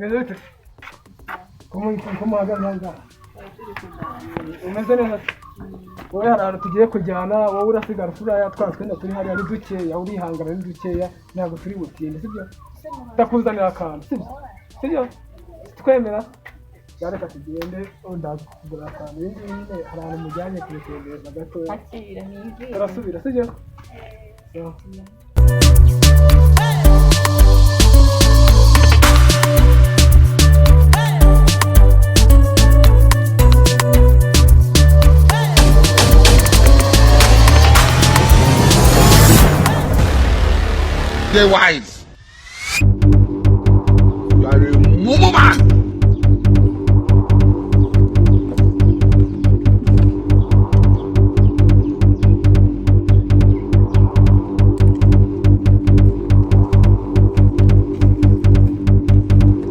Meze kumuhagaze ngaha umeze neza wowe hari ahantu tugiye kujyana wowe urasigara furaya twatwenda turi hariya ari dukeya urihangana ari dukeya ntabwo turi butinde sibyo ndakuzanira akantu sibyo twemera yareka tugende ndaza kugura akantu nyine hari ahantu mujyanye kubitembereza gato turasubira sibyo They're wise. You are a mumu man.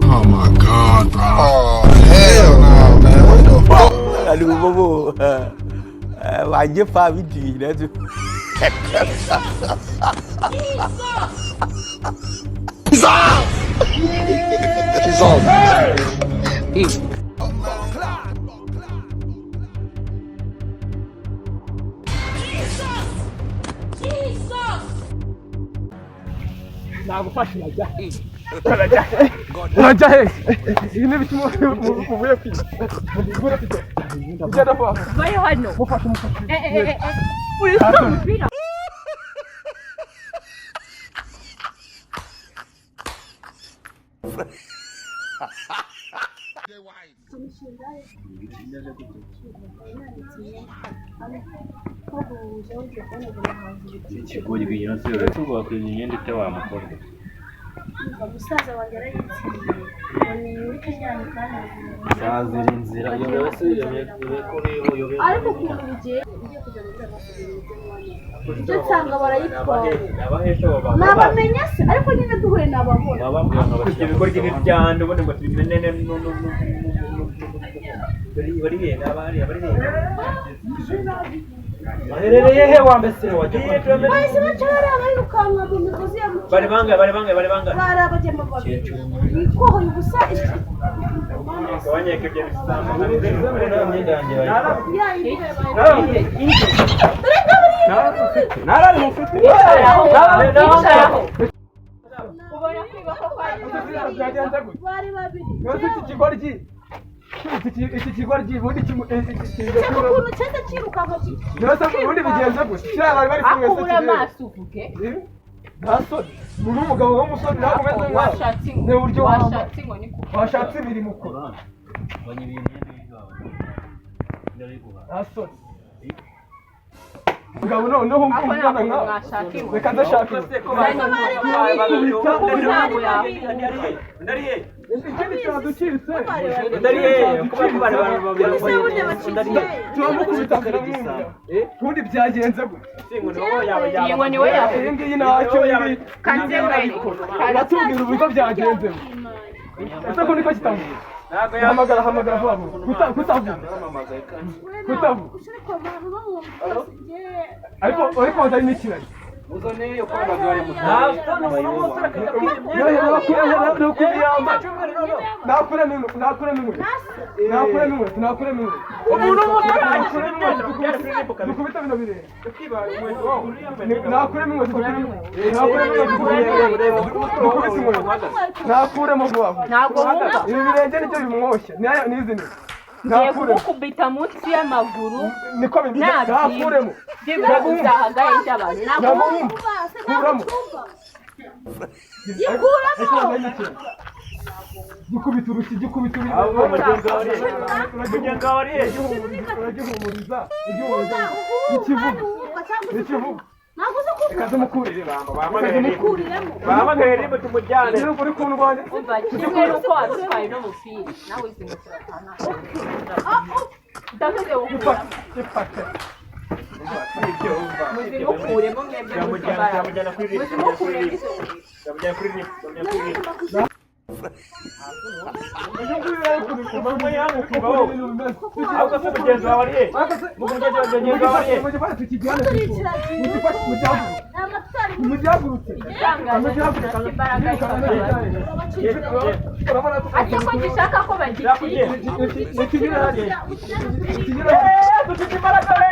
Oh my God, bro. Oh hell no, man. What the fuck? Aduh, bobo. Wajib faham itu, dah tu. He's off. He's off. nagufasha urajya he iyi ni ibiki muvuye kwiga ugenda vuba vayo hano mufashe uri kumvira ikigo gikwiriye se uretse wakwiriye imyenda itewa mukoro umusaza wanjye arayitsindiye ni muri kajyanye kandi sazira inzira yobewe se yobewe ariko ukuntu bigiye kujya mu byaha icyo nsanga barayitwaye nabamenya se ariko nyine duhuye nababona bababwira ngo bafite ibikorwa n'ibyando ubundi ngo tubimenene bari bene abari baherereye he wambesere wajya bahise bacara barirukanka mu migozi ya muco bari bangahe bari abagema babiri bikohoye ubusa wanyeka ibyo bisambo imyenda yanjye narari mufite ubona kwiba ko bari babiri iki kigoryi ubundi ukuntu cyenda cyirukanka ubundi bigenze gusa kiriya bari bari kumwe akura amaso uvuge ntasoni uri umugabo w'umusore nawe umeze nkawe ni uburyo washatse ngo ni kuko washatse ibiri mukuru ntasoni mugabo noneho umwana nkawe reka ndashaka ikindi cyaducitse turamukubita ubundi byagenze gutya yego ni we iyi ngiyi ntacyo batubwira uburyo byagenze ese ko niko kitavuga hamagara vuba vuba kutavuga ariko hari n'ikirari uzane uko abagore ngiye kugukubita munsi y'amaguru niko nakuremo uzahagaye iby'abantu ntabwo kuramo gikubita urushyi gikubita uragihumuriza ikivuga ikaze mukurire bahamagaye rimwe tumujyane uri kuntu rwanjye kimwe nuko wadutwaye no mupira nawe izi ndavuze gufata muzimukuremo mwebwe yamujyana kuri ahubwo se mugenzi wawe ariye mugihagurutse igitangaje ni imbaraga ati ko gishaka ko bagiye ikinyura hariya dufite imbaraga we